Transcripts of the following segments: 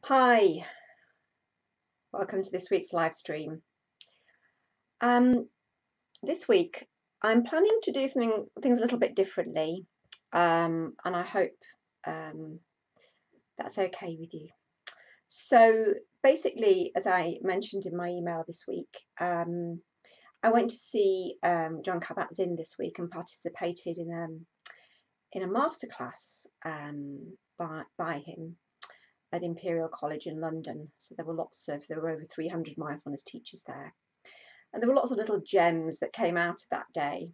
Hi, welcome to this week's live stream. Um, this week, I'm planning to do things a little bit differently, and I hope um, that's okay with you. So basically, as I mentioned in my email this week, I went to see John Kabat-Zinn this week and participated in a masterclass by him at Imperial College in London. So there were over 300 mindfulness teachers there. And there were lots of little gems that came out of that day.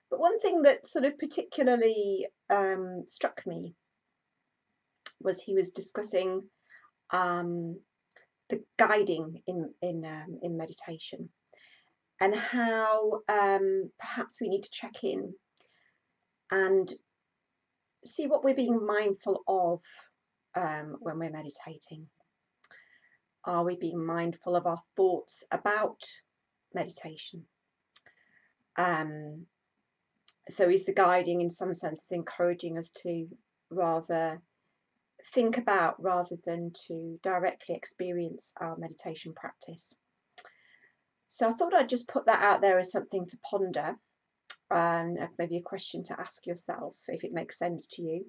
But one thing that sort of particularly struck me was he was discussing the guiding in meditation, and how perhaps we need to check in and see what we're being mindful of when we're meditating. Are we being mindful of our thoughts about meditation? So is the guiding in some senses encouraging us to rather think about rather than to directly experience our meditation practice? So I thought I'd just put that out there as something to ponder, and maybe a question to ask yourself if it makes sense to you.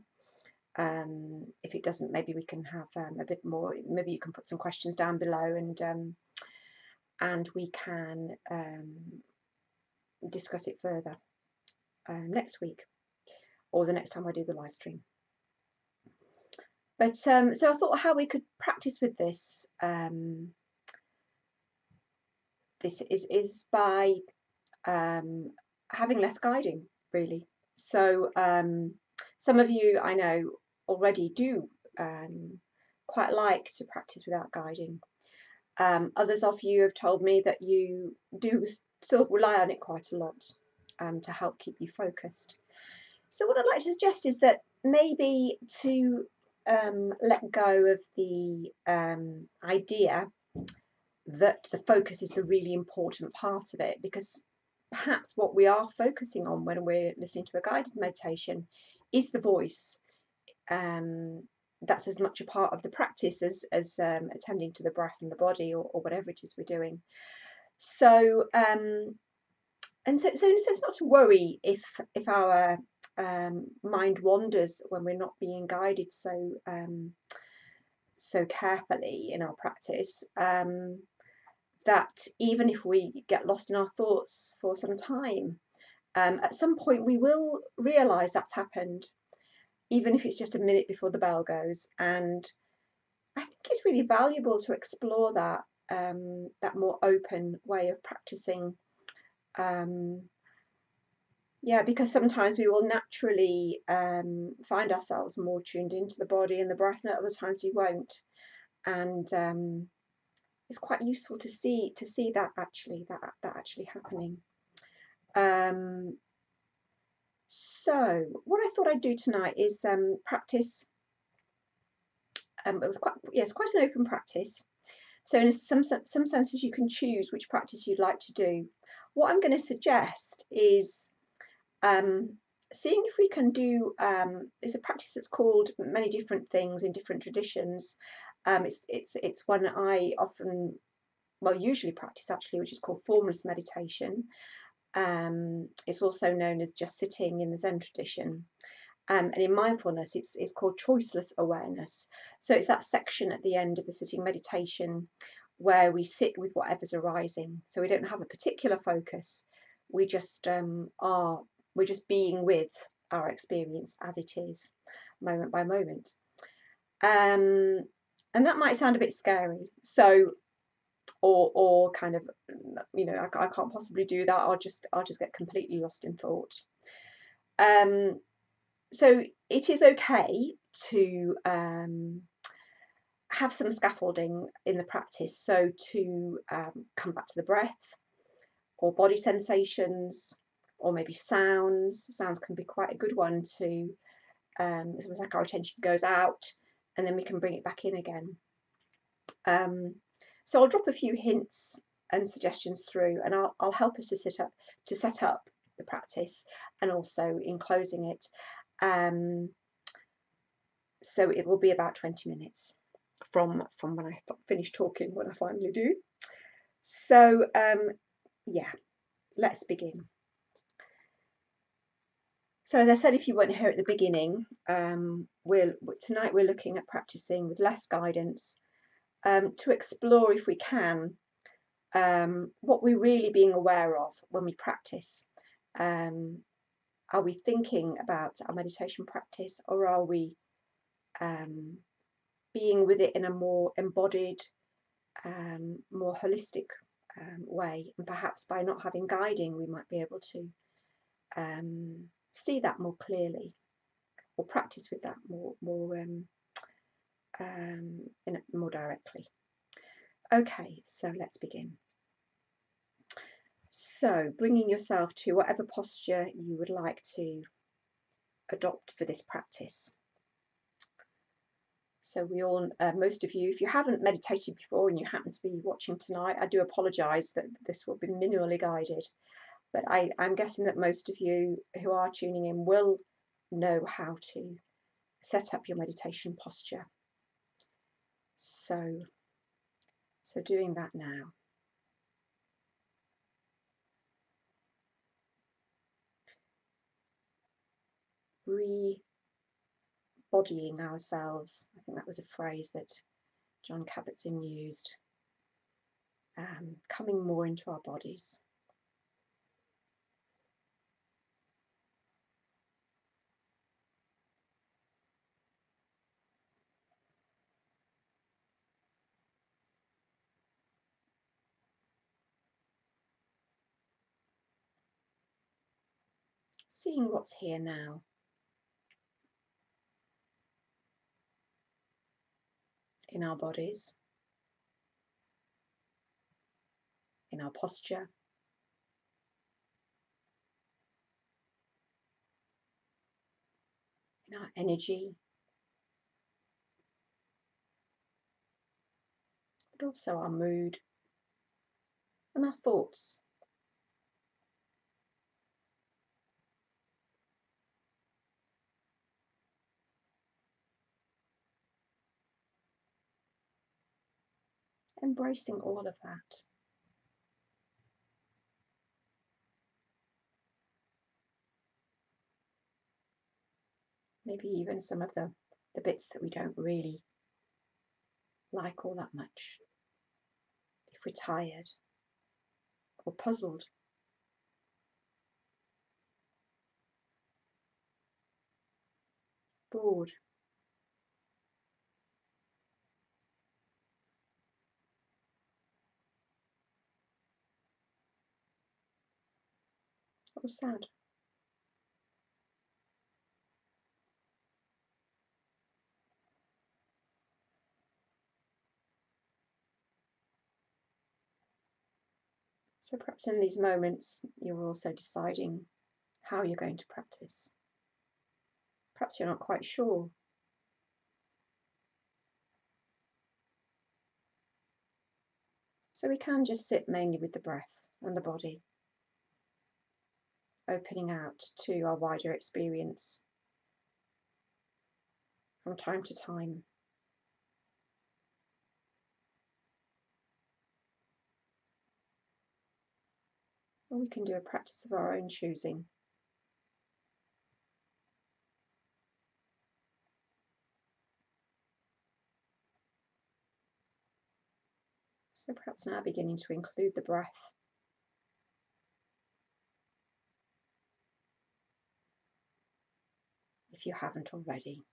If it doesn't, maybe we can have a bit more. Maybe you can put some questions down below, and we can discuss it further next week or the next time I do the live stream. But so I thought how we could practice with this. This is by having less guiding, really. So some of you I know already do quite like to practice without guiding. Others of you have told me that you do still rely on it quite a lot to help keep you focused. So what I'd like to suggest is that maybe to let go of the idea that the focus is the really important part of it, because perhaps what we are focusing on when we're listening to a guided meditation is the voice. That's as much a part of the practice as attending to the breath and the body, or whatever it is we're doing. So and so in a sense, not to worry if our mind wanders when we're not being guided so carefully in our practice. That even if we get lost in our thoughts for some time, at some point we will realise that's happened, even if it's just a minute before the bell goes. And I think it's really valuable to explore that more open way of practicing. Yeah, because sometimes we will naturally find ourselves more tuned into the body and the breath, and at other times we won't. And it's quite useful to see that actually happening. So what I thought I'd do tonight is practice. It's quite an open practice. So in some senses, you can choose which practice you'd like to do. What I'm going to suggest is seeing if we can do. It's a practice that's called many different things in different traditions. It's one I usually practice actually, which is called formless meditation. It's also known as just sitting in the Zen tradition. And in mindfulness, it's called choiceless awareness. So it's that section at the end of the sitting meditation where we sit with whatever's arising. So we don't have a particular focus. We just we're just being with our experience as it is, moment by moment. And that might sound a bit scary. So or kind of, I can't possibly do that. I'll just get completely lost in thought. So it is okay to have some scaffolding in the practice. So to come back to the breath, or body sensations, or maybe sounds. Sounds can be quite a good one to. It's almost like our attention goes out, and then we can bring it back in again. So I'll drop a few hints and suggestions through, and I'll help us to set up the practice, and also in closing it. So it will be about 20 minutes from when I finish talking, when I finally do. So yeah, let's begin. So as I said, if you weren't here at the beginning, tonight we're looking at practicing with less guidance to explore, if we can, what we're really being aware of when we practice. Are we thinking about our meditation practice, or are we being with it in a more embodied, more holistic way? And perhaps by not having guiding, we might be able to see that more clearly, or practice with that more directly. Okay, so let's begin. So bringing yourself to whatever posture you would like to adopt for this practice. So most of you, if you haven't meditated before and you happen to be watching tonight, I do apologise that this will be minimally guided, but I'm guessing that most of you who are tuning in will know how to set up your meditation posture. So doing that now. Re-bodying ourselves. I think that was a phrase that John Kabat-Zinn used. Coming more into our bodies. Seeing what's here now. In our bodies, in our posture, in our energy, but also our mood and our thoughts. Embracing all of that. Maybe even some of the bits that we don't really like all that much. If we're tired or puzzled, bored, or sad. So perhaps in these moments you're also deciding how you're going to practice. Perhaps you're not quite sure. So we can just sit mainly with the breath and the body, opening out to our wider experience from time to time. Or we can do a practice of our own choosing. So perhaps now beginning to include the breath. If you haven't already.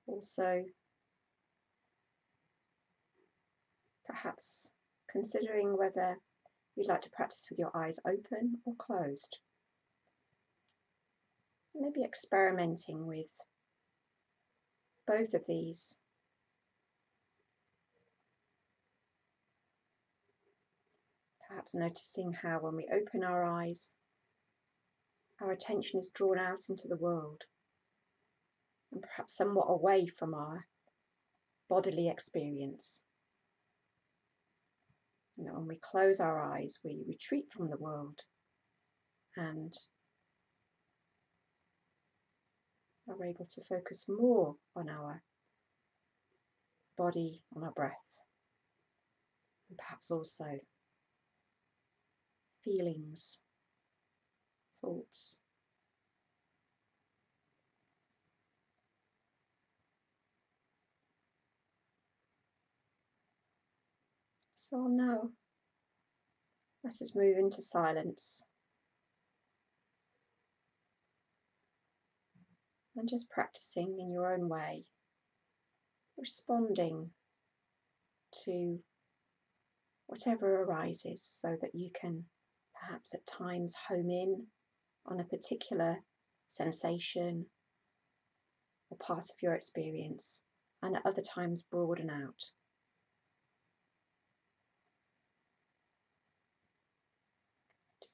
Also, perhaps considering whether you'd like to practice with your eyes open or closed. Maybe experimenting with both of these. Perhaps noticing how when we open our eyes, our attention is drawn out into the world and perhaps somewhat away from our bodily experience. When we close our eyes, we retreat from the world and are able to focus more on our body, on our breath, and perhaps also feelings, thoughts. So now let us move into silence and just practicing in your own way, responding to whatever arises so that you can perhaps at times home in on a particular sensation or part of your experience, and at other times broaden out.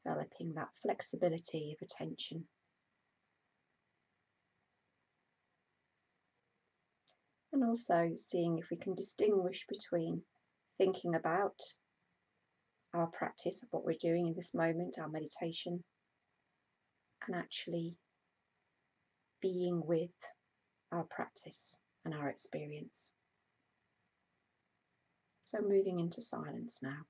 Developing that flexibility of attention. And also seeing if we can distinguish between thinking about our practice of what we're doing in this moment, our meditation, and actually being with our practice and our experience. So moving into silence now.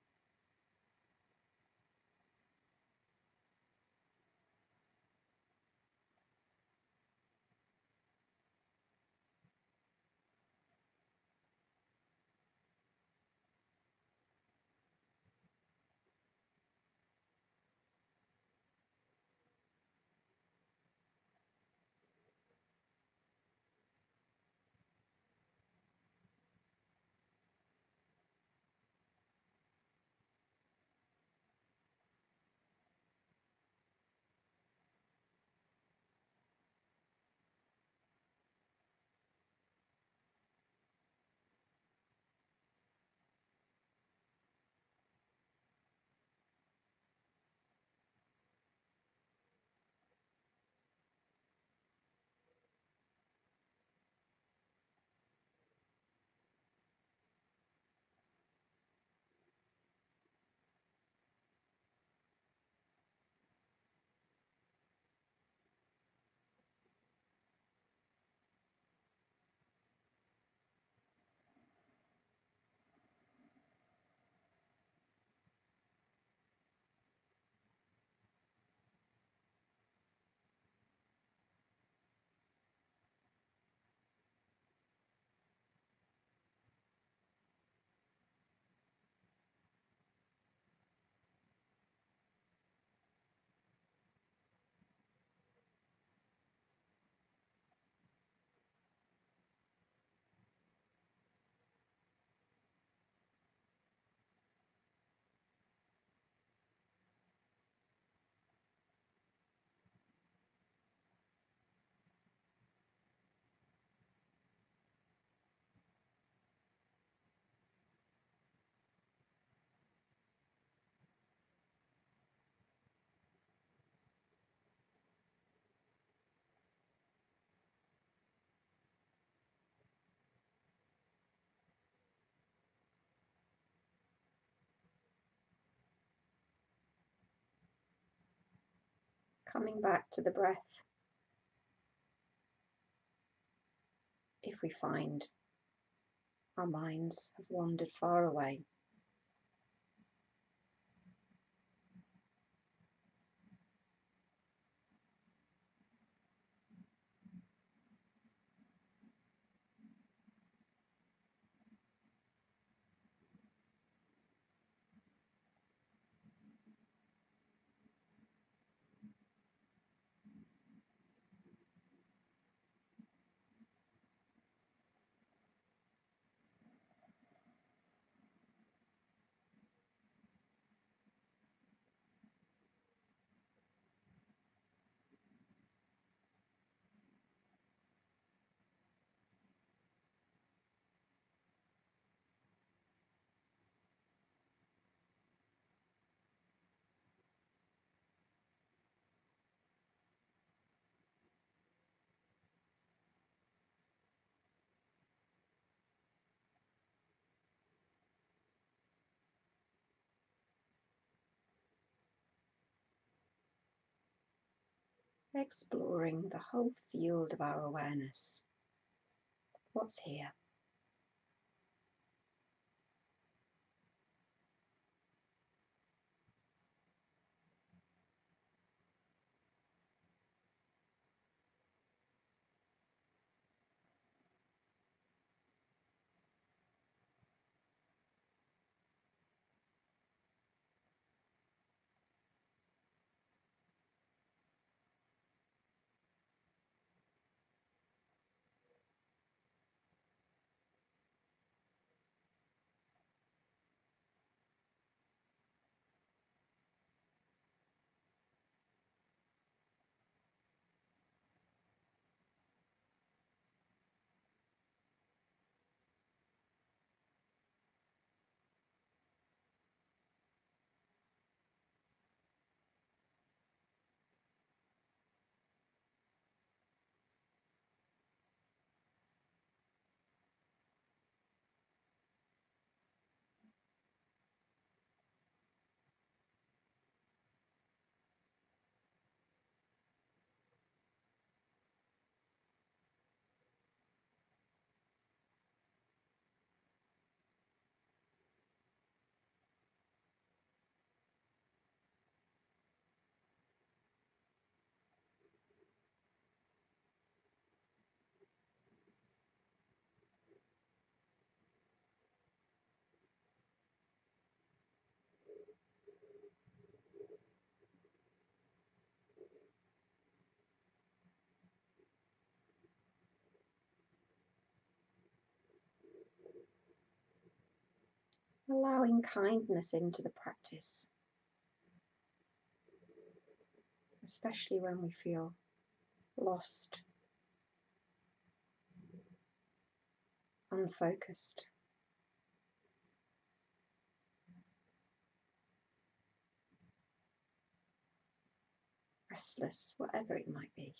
Coming back to the breath if we find our minds have wandered far away. exploring the whole field of our awareness. What's here? Allowing kindness into the practice, especially when we feel lost, unfocused, restless, whatever it might be.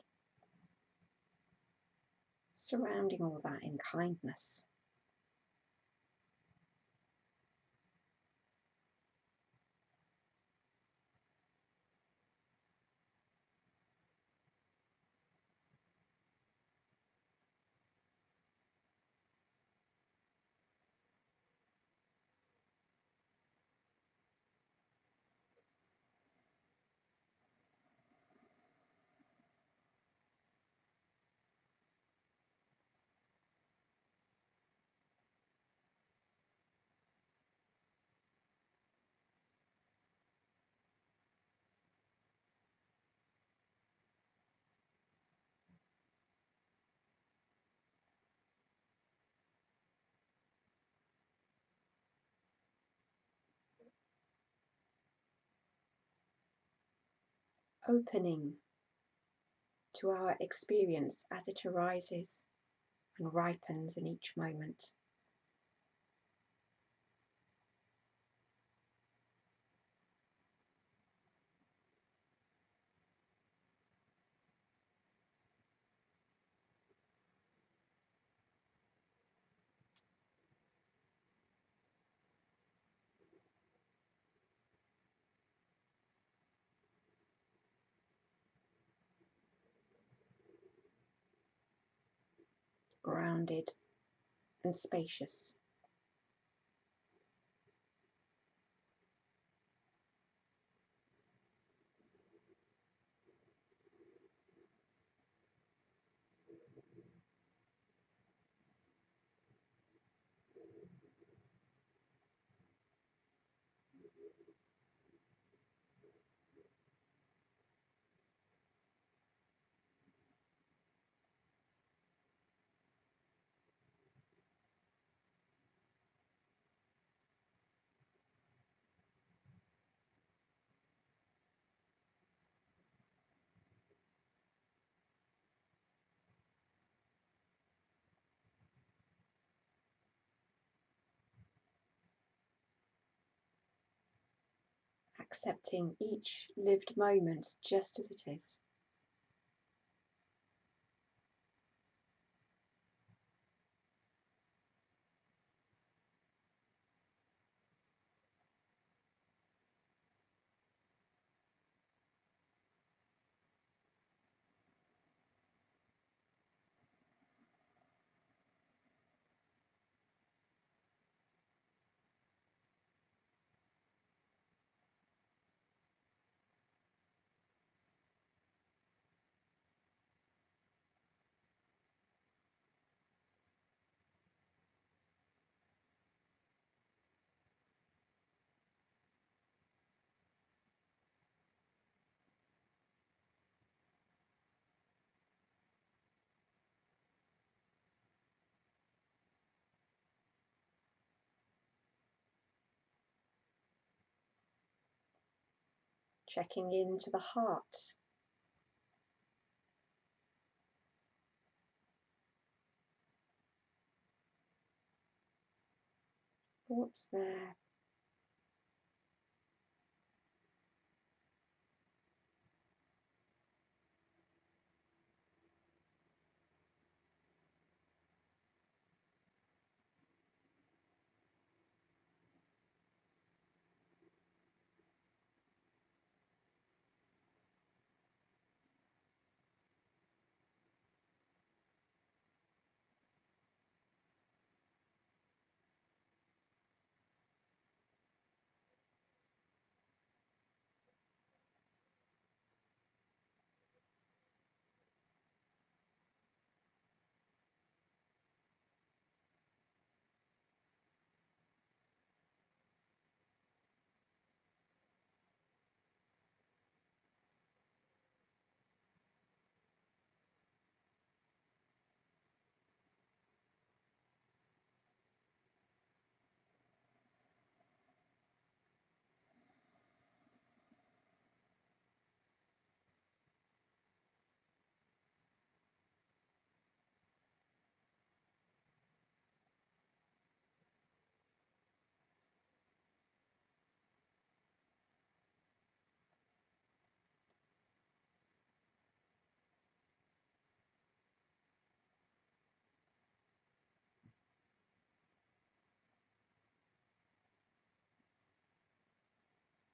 Surrounding all that in kindness. Opening to our experience as it arises and ripens in each moment. Grounded and spacious. Accepting each lived moment just as it is. checking into the heart. What's there?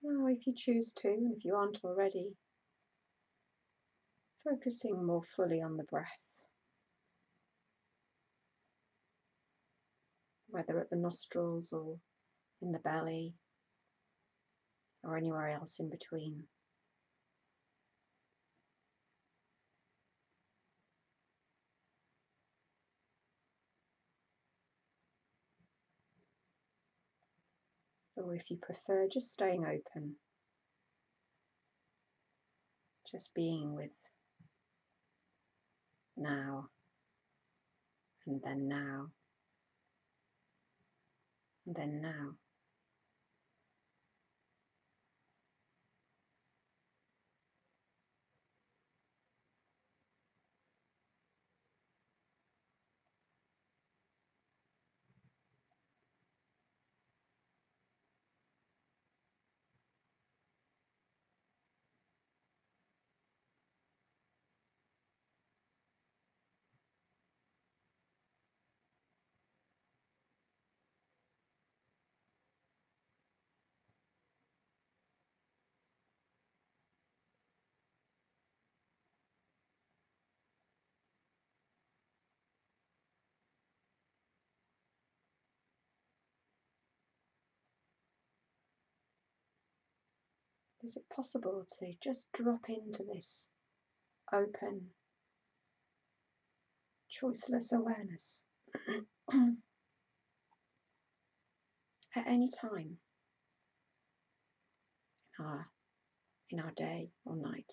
Now, if you choose to, and if you aren't already, focusing more fully on the breath, whether at the nostrils or in the belly or anywhere else in between. Or if you prefer, just staying open, just being with now, and then now, and then now. Is it possible to just drop into this open, choiceless awareness at any time in our day or night?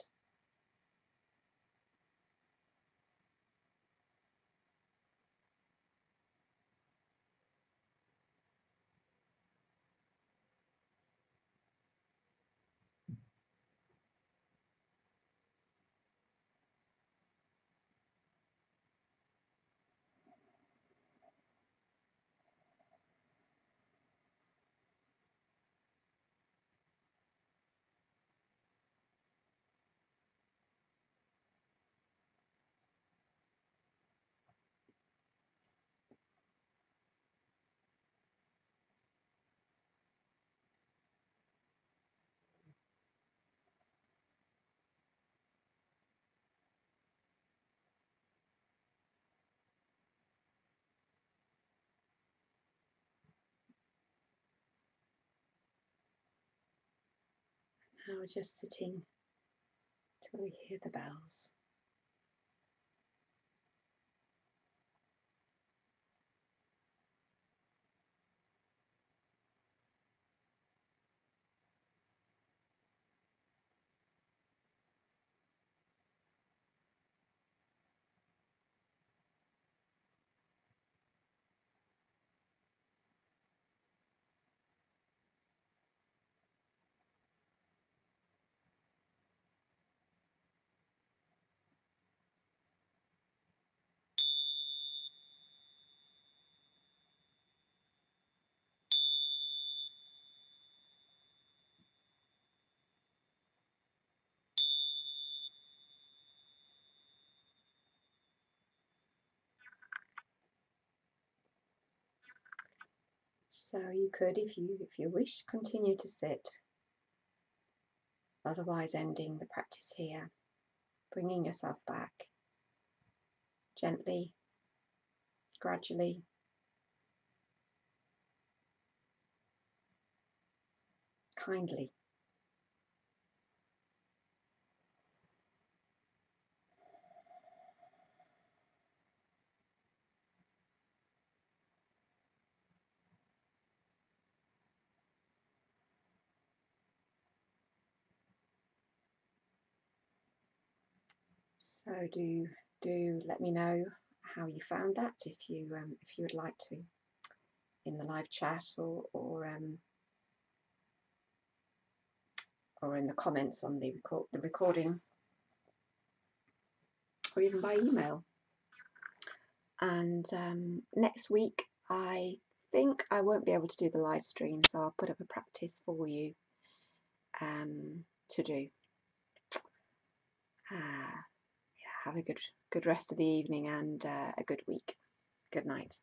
Now we're just sitting till we hear the bells. So you could, if you wish, continue to sit, otherwise ending the practice here, bringing yourself back gently, gradually. Kindly. So do let me know how you found that, if you would like to, in the live chat or in the comments on the recording, or even by email. And next week I think I won't be able to do the live stream, so I'll put up a practice for you to do. Yeah, have a good rest of the evening and a good week. Good night.